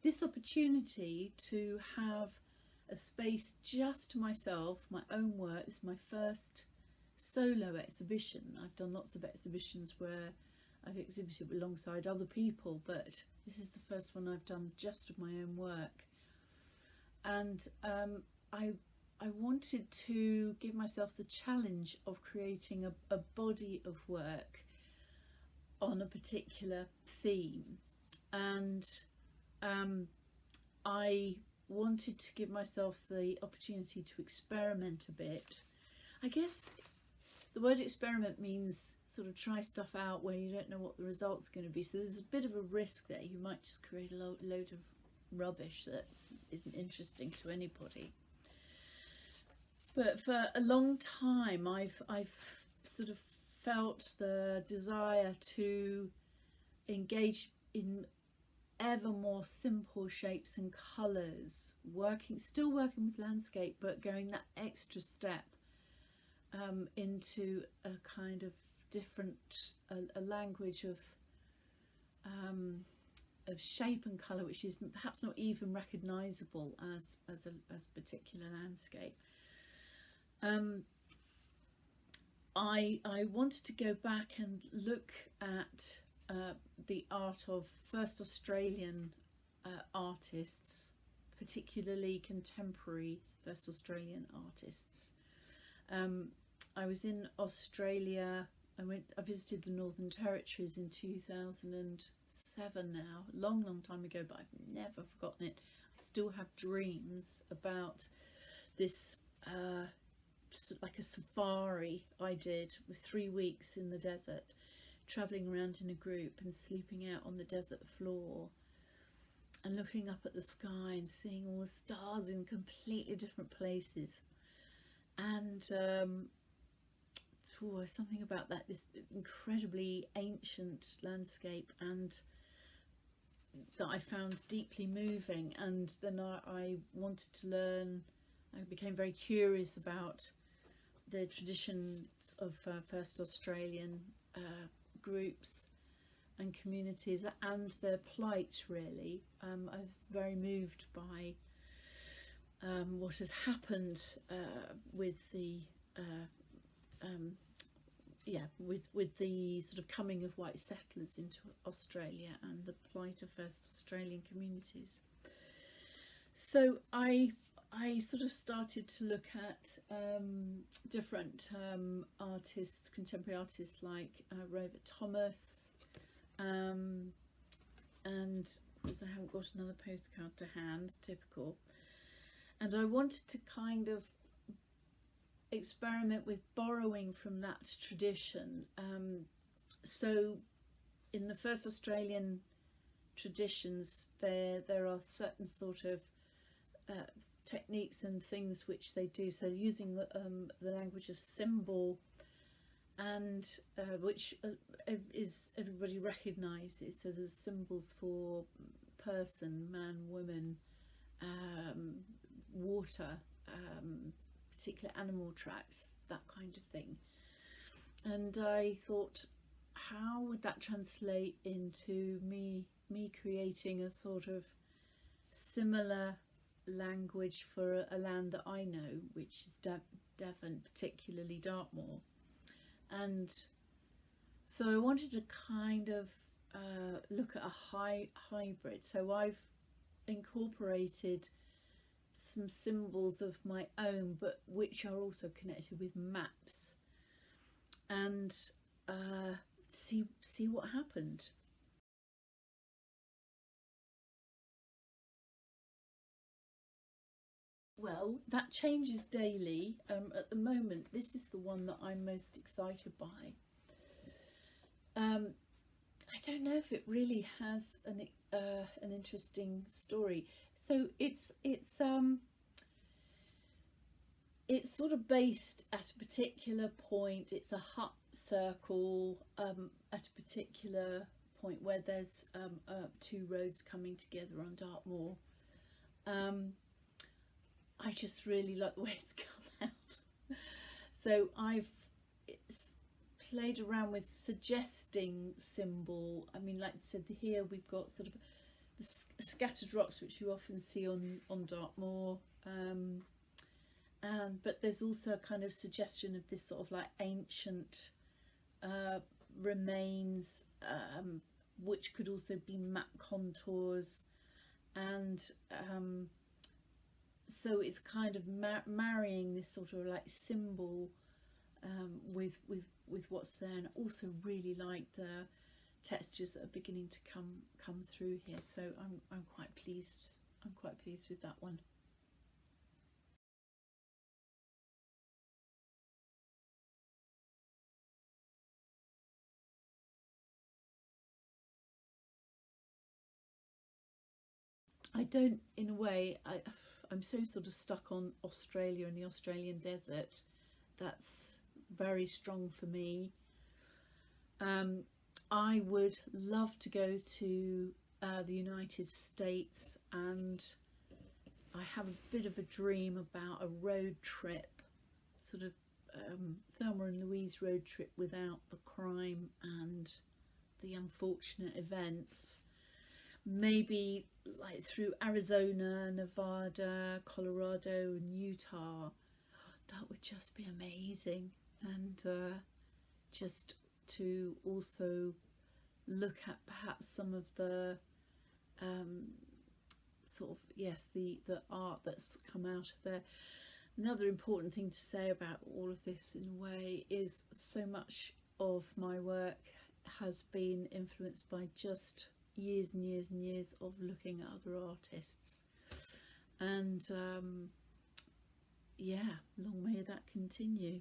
this opportunity to have a space just to myself, my own work. This is my first solo exhibition. I've done lots of exhibitions where I've exhibited alongside other people, but this is the first one I've done just of my own work. And I wanted to give myself the challenge of creating a body of work on a particular theme, and I wanted to give myself the opportunity to experiment a bit. I guess the word experiment means sort of try stuff out where you don't know what the result's going to be, so there's a bit of a risk there. You might just create a load of rubbish that isn't interesting to anybody. But for a long time I've sort of felt the desire to engage in ever more simple shapes and colours, still working with landscape, but going that extra step into a kind of different, a language of shape and colour, which is perhaps not even recognisable as a particular landscape. I wanted to go back and look at the art of first Australian artists, particularly contemporary first Australian artists. I was in Australia. I visited the Northern Territories in 2007 now, a long time ago, but I've never forgotten it. I still have dreams about this like a safari I did with 3 weeks in the desert, travelling around in a group and sleeping out on the desert floor and looking up at the sky and seeing all the stars in completely different places. And something about that, this incredibly ancient landscape, and that I found deeply moving. And then I wanted to learn. I became very curious about the traditions of first Australian groups and communities and their plight, really. I was very moved by what has happened with the with the sort of coming of white settlers into Australia and the plight of first Australian communities. So I sort of started to look at different artists, contemporary artists like Rover Thomas, and because I haven't got another postcard to hand, typical, and I wanted to kind of experiment with borrowing from that tradition. So in the first Australian traditions, there are certain sort of techniques and things which they do, so using the language of symbol, and which is everybody recognises. So there's symbols for person, man, woman, water, particular animal tracks, that kind of thing. And I thought, how would that translate into me creating a sort of similar language for a land that I know, which is Devon, particularly Dartmoor. And so I wanted to kind of look at a hybrid. So I've incorporated some symbols of my own, but which are also connected with maps, and see what happened. Well, that changes daily. At the moment, this is the one that I'm most excited by. I don't know if it really has an interesting story. So it's sort of based at a particular point. It's a hut circle at a particular point where there's two roads coming together on Dartmoor. I just really like the way it's come out. So I've played around with suggesting symbol. I mean, like I said, here we've got sort of the scattered rocks which you often see on Dartmoor, but there's also a kind of suggestion of this sort of like ancient remains, which could also be map contours, and so it's kind of marrying this sort of like symbol with what's there, and also really like the textures that are beginning to come through here. So I'm quite pleased. I'm quite pleased with that one. I don't, in a way, I'm so sort of stuck on Australia and the Australian desert. That's very strong for me. I would love to go to the United States, and I have a bit of a dream about a road trip, sort of Thelma and Louise road trip without the crime and the unfortunate events. Maybe like through Arizona, Nevada, Colorado and Utah. That would just be amazing. And just to also look at perhaps some of the sort of, yes, the art that's come out of there. Another important thing to say about all of this, in a way, is so much of my work has been influenced by just years and years and years of looking at other artists, and yeah, long may that continue.